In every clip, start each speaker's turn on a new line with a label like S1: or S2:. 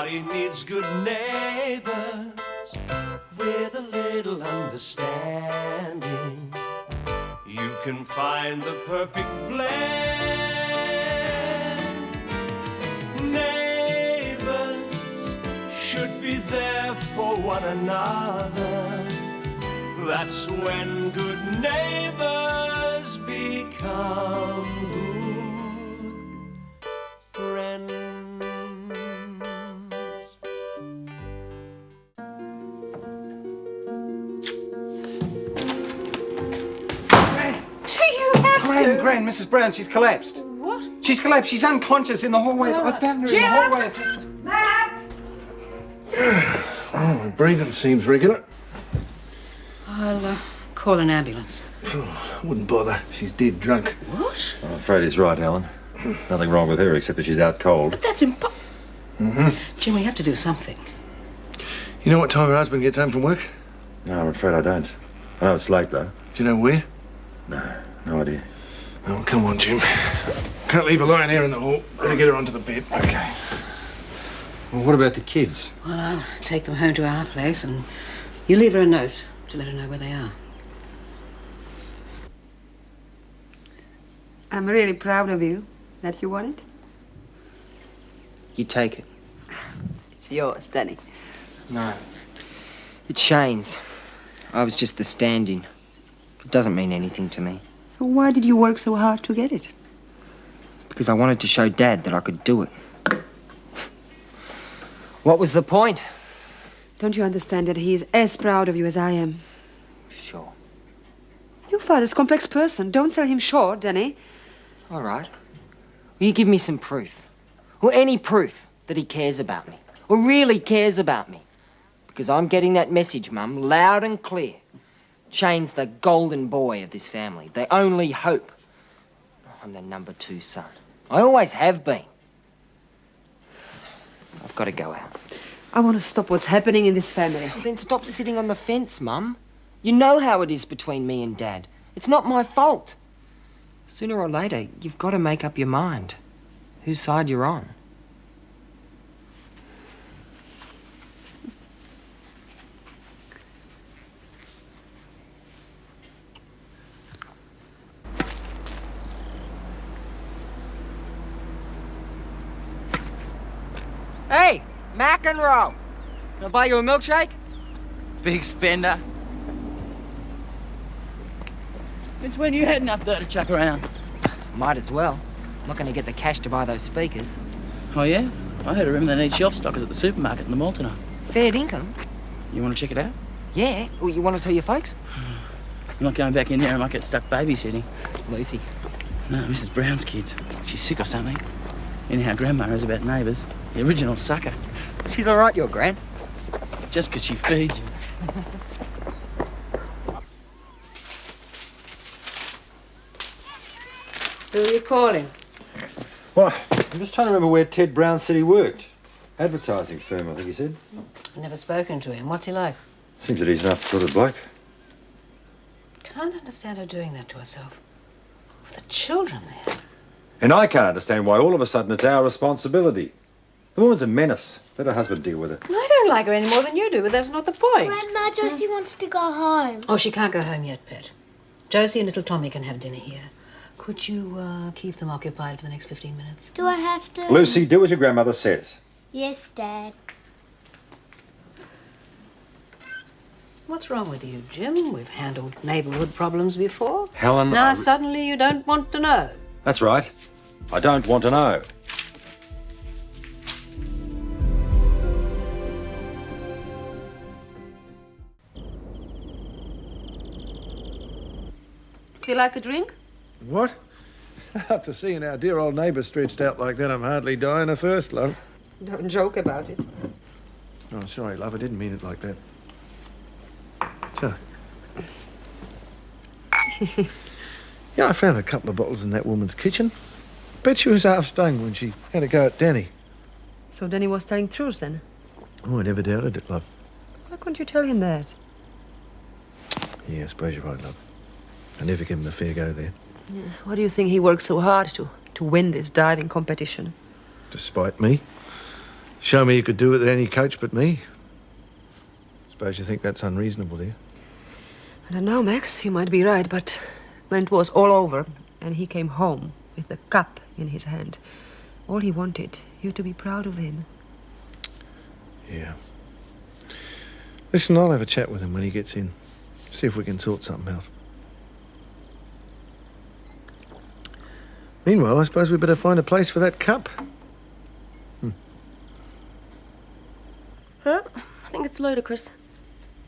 S1: Everybody needs good neighbours with a little understanding. You can find the perfect blend. Neighbours should be there for one another. That's when good neighbours become good friends.
S2: Gran, Mrs. Brown, she's collapsed.
S3: What?
S2: She's collapsed. She's unconscious in the hallway. I found her in the hallway.
S3: Max!
S4: Oh, breathing seems regular.
S3: I'll call an ambulance.
S4: Oh, I wouldn't bother. She's dead drunk.
S3: What?
S5: I'm afraid he's right, Helen. Nothing wrong with her except that she's out cold.
S3: But that's Jim, we have to do something.
S4: You know what time her husband gets home from work?
S5: No, I'm afraid I don't. I know it's late, though.
S4: Do you know where?
S5: No idea.
S4: Oh, come on, Jim. Can't leave her lying here in the hall. Better get her onto the bed.
S5: Okay.
S2: Well, what about the kids?
S3: Well, I'll take them home to our place and you leave her a note to let her know where they are.
S6: I'm really proud of you that you won it.
S7: You take it.
S6: It's yours, Danny.
S7: No. It's Shane's. I was just the stand-in. It doesn't mean anything to me.
S6: So why did you work so hard to get it?
S7: Because I wanted to show Dad that I could do it. What was the point?
S6: Don't you understand that he is as proud of you as I am?
S7: Sure.
S6: Your father's a complex person. Don't sell him short, Danny.
S7: All right. Will you give me some proof? Or any proof that he cares about me? Or really cares about me? Because I'm getting that message, Mum, loud and clear. Shane's the golden boy of this family, the only hope. I'm the number 2 son. I always have been. I've got to go out.
S6: I want to stop what's happening in this family.
S7: Well, then stop sitting on the fence, Mum. You know how it is between me and Dad. It's not my fault. Sooner or later, you've got to make up your mind whose side you're on. Hey, mac and roll. Can I buy you a milkshake?
S8: Big spender. Since when you had enough dough to chuck around?
S7: Might as well. I'm not going to get the cash to buy those speakers.
S8: Oh, yeah? I heard a rumour they need shelf stockers at the supermarket in the mall tonight.
S7: Fair income.
S8: You want to check it out?
S7: Yeah. Well, you want to tell your folks?
S8: I'm not going back in there. I might get stuck babysitting.
S7: Lucy.
S8: No, Mrs. Brown's kids. She's sick or something. Anyhow, Grandma is about Neighbours. The original sucker.
S7: She's all right, your Gran.
S8: Just 'cause she feeds you.
S3: Who are you calling?
S5: Well, I'm just trying to remember where Ted Brown said he worked. Advertising firm, I think he said.
S3: I've never spoken to him. What's he like?
S5: Seems that he's enough sort of bloke.
S3: Can't understand her doing that to herself. With the children there.
S5: And I can't understand why all of a sudden it's our responsibility. The woman's a menace. Let her husband deal with it.
S3: I don't like her any more than you do, but that's not the point.
S9: Grandma, Josie wants to go home.
S3: Oh, she can't go home yet, Pet. Josie and little Tommy can have dinner here. Could you keep them occupied for the next 15 minutes?
S9: Do I have to?
S5: Lucy, do as your grandmother says.
S9: Yes, Dad.
S3: What's wrong with you, Jim? We've handled neighbourhood problems before.
S5: Helen,
S3: Now suddenly you don't want to know.
S5: That's right. I don't want to know.
S6: Feel like a drink?
S4: What? After seeing our dear old neighbour stretched out like that, I'm hardly dying of thirst, love.
S6: Don't joke about it.
S4: Oh, sorry, love. I didn't mean it like that. So. Yeah, I found a couple of bottles in that woman's kitchen. Bet she was half stung when she had a go at Danny.
S6: So Danny was telling truth then?
S4: Oh, I never doubted it, love.
S6: Why couldn't you tell him that?
S4: Yeah, I suppose you're right, love. I never gave him a fair go there.
S6: Yeah. Why do you think he worked so hard to win this diving competition?
S4: Despite me. Show me you could do it with any coach but me. Suppose you think that's unreasonable, do you?
S6: I don't know, Max. You might be right, but when it was all over and he came home with the cup in his hand, all he wanted, you to be proud of him.
S4: Yeah. Listen, I'll have a chat with him when he gets in. See if we can sort something out. Meanwhile, I suppose we better find a place for that cup.
S10: Huh? I think it's ludicrous.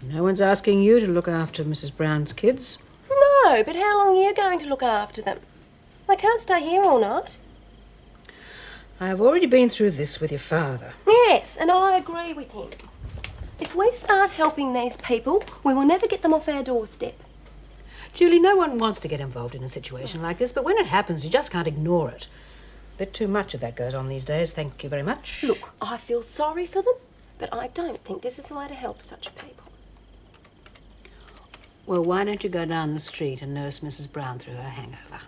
S3: No one's asking you to look after Mrs. Brown's kids.
S10: No, but how long are you going to look after them? I can't stay here all night.
S3: I have already been through this with your father.
S10: Yes, and I agree with him. If we start helping these people, we will never get them off our doorstep.
S3: Julie, no one wants to get involved in a situation like this, but when it happens, you just can't ignore it. A bit too much of that goes on these days, thank you very much.
S10: Look, I feel sorry for them, but I don't think this is the way to help such people.
S3: Well, why don't you go down the street and nurse Mrs. Brown through her hangover?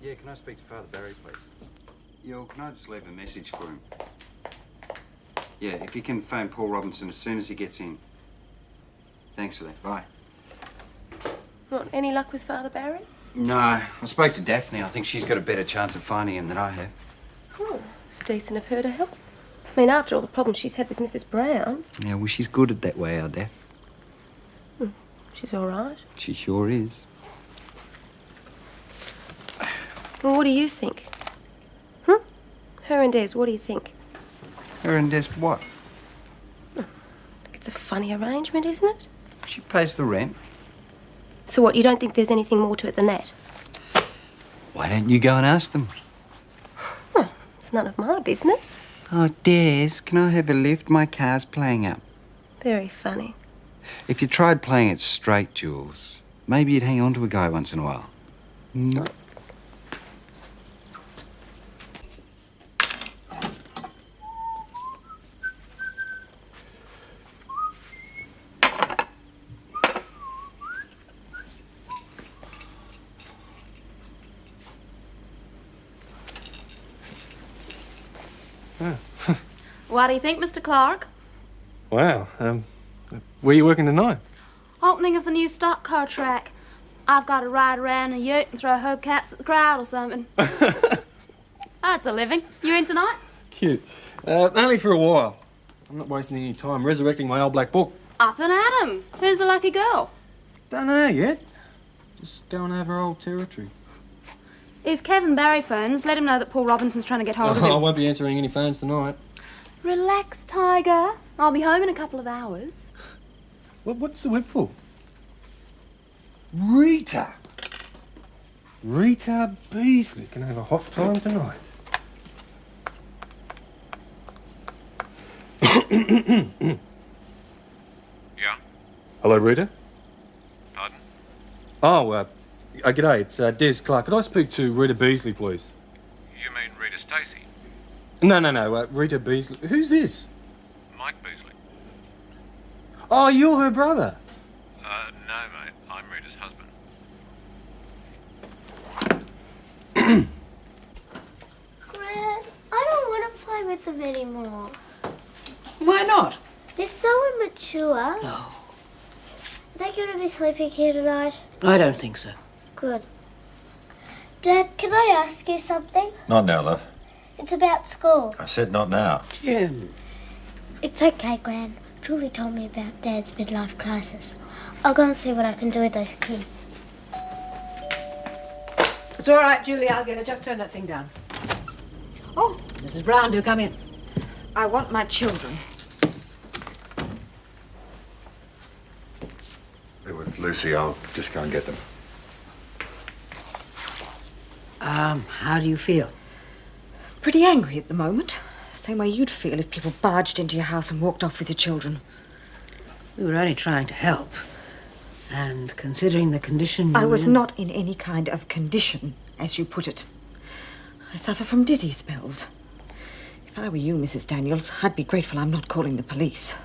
S2: Yeah, can I speak to Father Barry, please? Yeah, well, can I just leave a message for him? Yeah, if you can phone Paul Robinson as soon as he gets in. Thanks for that. Bye.
S10: What, any luck with Father Barry?
S2: No, I spoke to Daphne. I think she's got a better chance of finding him than I have.
S10: Oh, it's decent of her to help. I mean, after all the problems she's had with Mrs. Brown.
S2: Yeah, well, she's good at that way, our Daph.
S10: She's all right.
S2: She sure is.
S10: Well, what do you think? Her and Des, what do you think?
S2: Her and Des what?
S10: It's a funny arrangement, isn't it?
S2: She pays the rent.
S10: So what, you don't think there's anything more to it than that?
S2: Why don't you go and ask them?
S10: It's none of my business.
S2: Oh, Des, can I have a lift? My car's playing up.
S10: Very funny.
S2: If you tried playing it straight, Jules, maybe you'd hang on to a guy once in a while. No.
S11: What do you think, Mr. Clarke?
S12: Wow, where are you working tonight?
S11: Opening of the new stock car track. I've got to ride around in a ute and throw hubcaps at the crowd or something. That's a living. You in tonight?
S12: Cute. Only for a while. I'm not wasting any time resurrecting my old black book.
S11: Up and at 'em. Who's the lucky girl?
S12: Don't know yet. Just going over old territory.
S11: If Kevin Barry phones, let him know that Paul Robinson's trying to get hold of
S12: I
S11: him.
S12: won't be answering any phones tonight.
S11: Relax, Tiger. I'll be home in a couple of hours.
S12: What's the whip for? Rita! Rita Beasley can have a hot time tonight.
S13: Yeah?
S12: Hello, Rita?
S13: Pardon?
S12: Oh, g'day, it's Des Clarke. Could I speak to Rita Beasley, please?
S13: You mean Rita Stacey?
S12: No, Rita Beasley. Who's this?
S13: Mike Beasley?
S12: Oh, you're her brother.
S13: No, mate. I'm Rita's husband.
S9: Gran, I don't want to play with them anymore.
S3: Why not?
S9: They're so immature.
S3: No.
S9: Are they going to be sleeping here tonight?
S3: I don't think so.
S9: Good. Dad, can I ask you something?
S5: Not now, love.
S9: It's about school.
S5: I said not now.
S3: Jim.
S9: It's okay, Gran. Julie told me about Dad's midlife crisis. I'll go and see what I can do with those kids.
S3: It's all right, Julie, I'll get it. Just turn that thing down. Oh, Mrs. Brown, do come in.
S6: I want my children.
S5: They're with Lucy. I'll just go and get them.
S3: How do you feel?
S6: Pretty angry at the moment. Same way you'd feel if people barged into your house and walked off with your children.
S3: We were only trying to help. And considering the condition
S6: I
S3: you
S6: was
S3: were in-
S6: not in any kind of condition, as you put it. I suffer from dizzy spells. If I were you, Mrs. Daniels, I'd be grateful I'm not calling the police.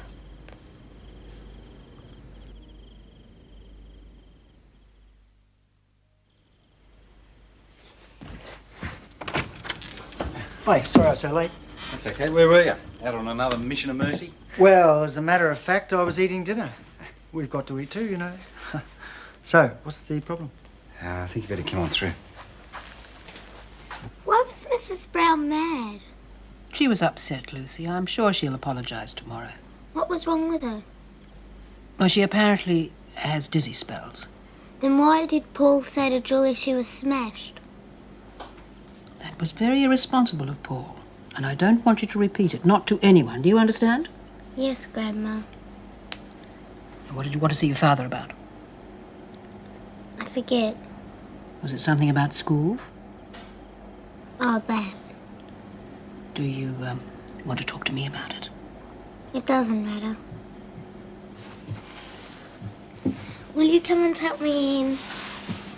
S2: Hi, sorry I was so late. That's okay. Where were you? Out on another mission of mercy?
S14: Well, as a matter of fact, I was eating dinner. We've got to eat too, you know. So, what's the problem?
S2: I think you better come on through.
S9: Why was Mrs. Brown mad?
S3: She was upset, Lucy. I'm sure she'll apologise tomorrow.
S9: What was wrong with her?
S3: Well, she apparently has dizzy spells.
S9: Then why did Paul say to Julie she was smashed?
S3: That was very irresponsible of Paul. And I don't want you to repeat it. Not to anyone. Do you understand?
S9: Yes, Grandma.
S3: What did you want to see your father about?
S9: I forget.
S3: Was it something about school?
S9: Oh, that.
S3: Do you want to talk to me about it?
S9: It doesn't matter. Will you come and tuck me in?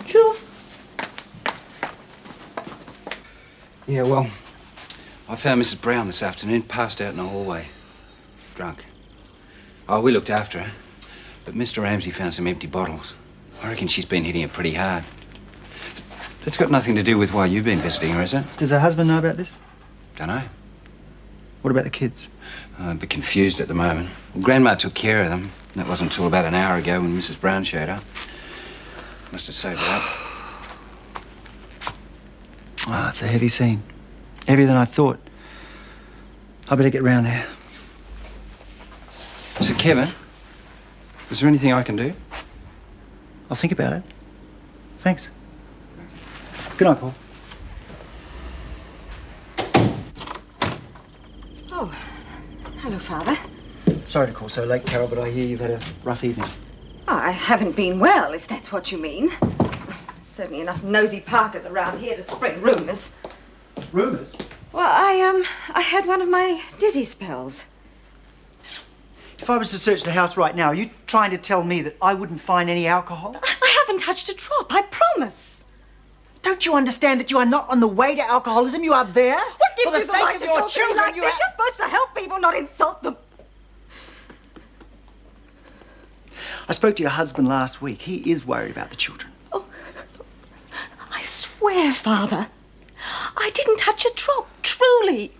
S3: Sure.
S2: Yeah, well, I found Mrs. Brown this afternoon, passed out in the hallway. Drunk. Oh, we looked after her. But Mr. Ramsay found some empty bottles. I reckon she's been hitting it pretty hard. That's got nothing to do with why you've been visiting her, is it?
S14: Does her husband know about this?
S2: Dunno.
S14: What about the kids?
S2: I'm a bit confused at the moment. Well, Grandma took care of them. That wasn't until about an hour ago when Mrs. Brown showed up. Must have sobered up.
S14: Ah, it's a heavy scene. Heavier than I thought. I better get round there.
S2: So, Kevin, is there anything I can do?
S14: I'll think about it. Thanks. Good night, Paul.
S6: Oh, hello, Father.
S14: Sorry to call so late, Carol, but I hear you've had a rough evening.
S6: Oh, I haven't been well, if that's what you mean. Certainly enough nosy Parkers around here to spread rumours.
S14: Rumours?
S6: Well, I had one of my dizzy spells.
S14: If I was to search the house right now, are you trying to tell me that I wouldn't find any alcohol?
S6: I haven't touched a drop, I promise.
S14: Don't you understand that you are not on the way to alcoholism? You are there.
S6: What gives
S14: for the
S6: you the
S14: sake
S6: right
S14: of
S6: to
S14: your
S6: talk to me
S14: children.
S6: like this? You're supposed to help people, not insult them.
S14: I spoke to your husband last week. He is worried about the children.
S6: Oh, I swear, Father, I didn't touch a drop, truly.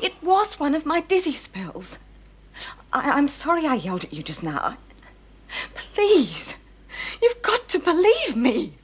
S6: It was one of my dizzy spells. I'm sorry I yelled at you just now. Please, you've got to believe me.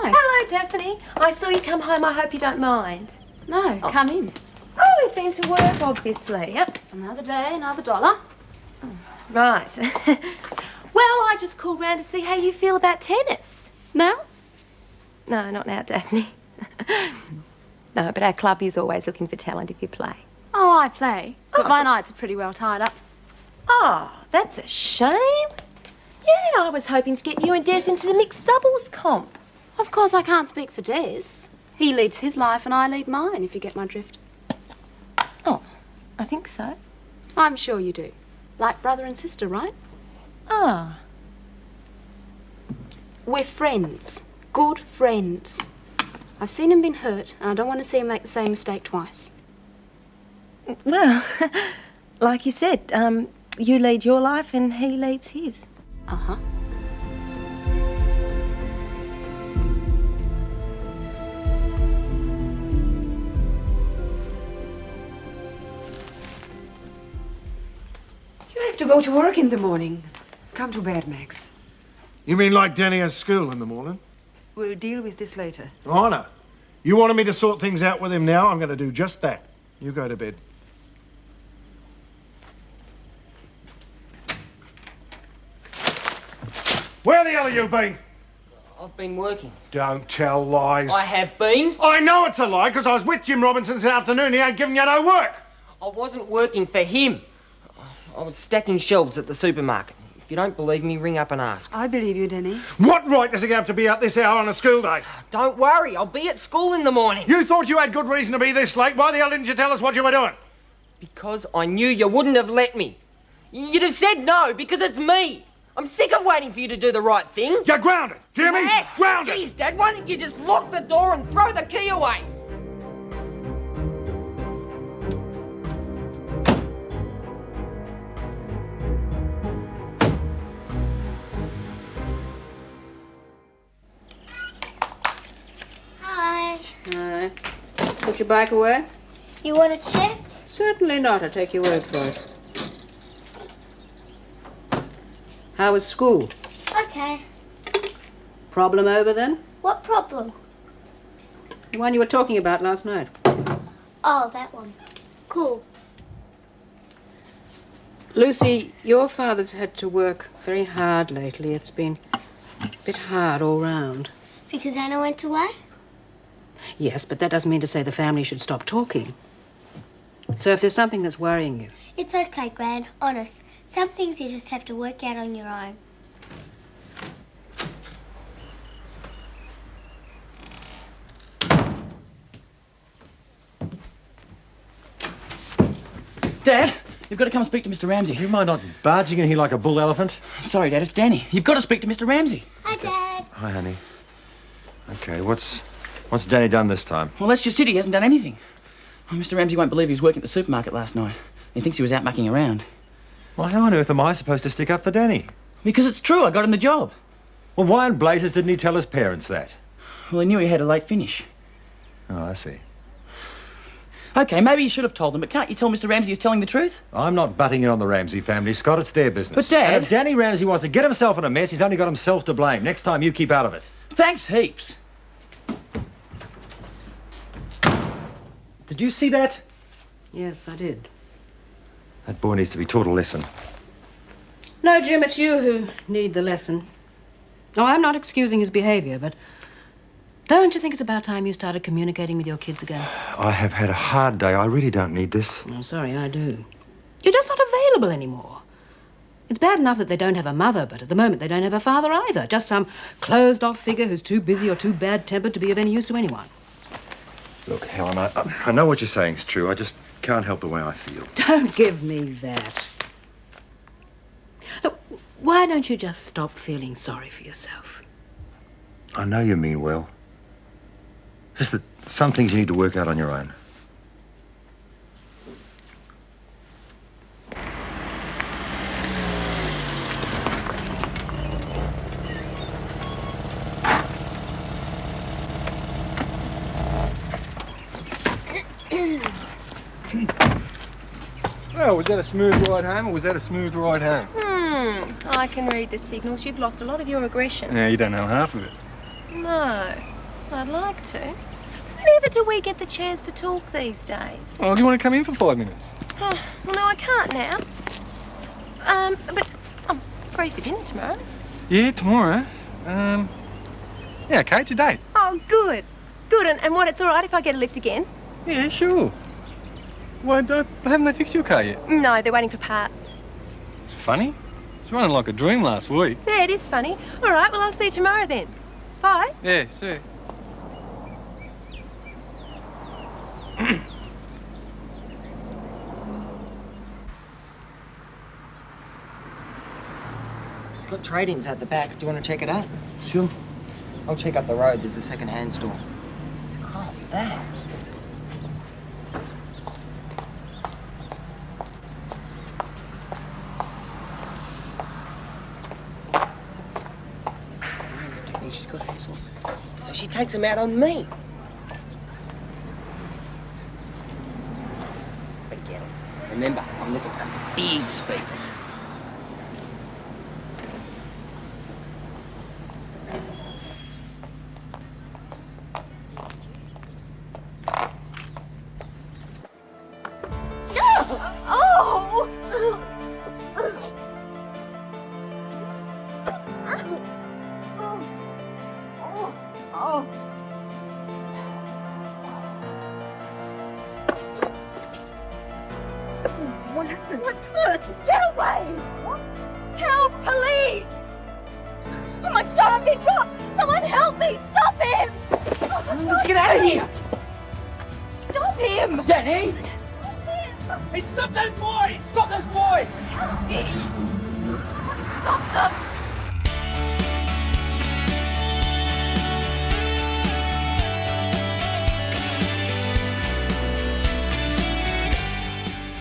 S10: Hello, Daphne. I saw you come home. I hope you don't mind.
S11: No, come in.
S10: Oh, we've been to work, obviously.
S11: Yep, another day, another dollar.
S10: Right. Well, I just called round to see how you feel about tennis.
S11: Now?
S10: No, not now, Daphne. No, but our club is always looking for talent if you play.
S11: Oh, I play, but my nights are pretty well tied up.
S10: Oh, that's a shame. Yeah, I was hoping to get you and Des into the mixed doubles comp.
S11: Of course, I can't speak for Des. He leads his life and I lead mine, if you get my drift.
S10: Oh, I think so.
S11: I'm sure you do. Like brother and sister, right?
S10: Ah.
S11: We're friends. Good friends. I've seen him been hurt, and I don't want to see him make the same mistake twice.
S10: Well, like you said, you lead your life and he leads his.
S11: Uh-huh.
S6: You have to go to work in the morning. Come to bed, Max.
S4: You mean like Danny has school in the morning?
S6: We'll deal with this later.
S4: Oh, no. You wanted me to sort things out with him now? I'm going to do just that. You go to bed. Where the hell have you been?
S7: I've been working.
S4: Don't tell lies.
S7: I have been.
S4: I know it's a lie, because I was with Jim Robinson this afternoon. He ain't giving you no work.
S7: I wasn't working for him. I was stacking shelves at the supermarket. If you don't believe me, ring up and ask.
S6: I believe you, Danny.
S4: What right does he have to be out this hour on a school day?
S7: Don't worry, I'll be at school in the morning.
S4: You thought you had good reason to be this late. Why the hell didn't you tell us what you were doing?
S7: Because I knew you wouldn't have let me. You'd have said no because it's me. I'm sick of waiting for you to do the right thing.
S15: You're grounded. Do you hear me?
S7: Yes.
S15: Grounded.
S7: Jeez, Dad, why don't you just lock the door and throw the key away?
S9: Hi.
S3: Hi. Put your bike away?
S9: You want to check?
S3: Certainly not. I'll take your word for it. How was school?
S9: Okay.
S3: Problem over then?
S9: What problem?
S3: The one you were talking about last night.
S9: Oh, that one. Cool.
S3: Lucy, your father's had to work very hard lately. It's been a bit hard all round.
S9: Because Anna went away?
S3: Yes, but that doesn't mean to say the family should stop talking. So if there's something that's worrying you...
S9: It's okay, Gran. Honest. Some things you just have to work out on your own.
S8: Dad, you've got to come and speak to Mr. Ramsay.
S5: Do you mind not barging in here like a bull elephant?
S8: Sorry, Dad, it's Danny. You've got to speak to Mr. Ramsay.
S9: Hi, Dad.
S5: Hi, honey. Okay, what's Danny done this time?
S8: Well, that's just it. He hasn't done anything. Oh, Mr. Ramsay won't believe he was working at the supermarket last night. He thinks he was out mucking around.
S5: Well, how on earth am I supposed to stick up for Danny?
S8: Because it's true. I got him the job.
S5: Well, why in blazes didn't he tell his parents that?
S8: Well, he knew he had a late finish.
S5: Oh, I see.
S8: Okay, maybe you should have told them, but can't you tell Mr. Ramsay is telling the truth?
S5: I'm not butting in on the Ramsay family, Scott. It's their business.
S8: But, Dad...
S5: And if Danny Ramsay wants to get himself in a mess, he's only got himself to blame. Next time, you keep out of it.
S8: Thanks heaps.
S5: Did you see that?
S3: Yes, I did.
S5: That boy needs to be taught a lesson.
S3: No, Jim, it's you who need the lesson. Oh, I'm not excusing his behaviour, but don't you think it's about time you started communicating with your kids again?
S5: I have had a hard day. I really don't need this.
S3: I'm sorry, I do. You're just not available anymore. It's bad enough that they don't have a mother, but at the moment they don't have a father either. Just some closed-off figure who's too busy or too bad-tempered to be of any use to anyone.
S5: Look, Helen, I know what you're saying is true. I just can't help the way I feel.
S3: Don't give me that. Look, why don't you just stop feeling sorry for yourself?
S5: I know you mean well. Just that some things you need to work out on your own.
S12: Well, was that a smooth ride home or was that a smooth ride home?
S10: I can read the signals. You've lost a lot of your aggression.
S12: Yeah, you don't know half of it.
S10: No, I'd like to. Whenever do we get the chance to talk these days?
S12: Oh, do you want to come in for 5 minutes?
S10: Oh, well, no, I can't now. But I'm free for dinner tomorrow.
S12: Yeah, tomorrow. Yeah, okay, it's a date.
S10: Oh, good. Good, and what, it's all right if I get a lift again?
S12: Yeah, sure. Why, haven't they fixed your car yet?
S10: No, they're waiting for parts.
S12: It's funny. It's running like a dream last week.
S10: Yeah, it is funny. All right, well, I'll see you tomorrow then. Bye.
S12: Yeah, see you.
S7: It's got trade-ins at the back. Do you want to check it out?
S8: Sure.
S7: I'll check up the road. There's a second-hand store. Oh, that.
S8: She's got hassles.
S7: So she takes them out on me. Forget it. Remember, I'm looking for big speakers.
S1: Hey, stop those boys! Stop those boys!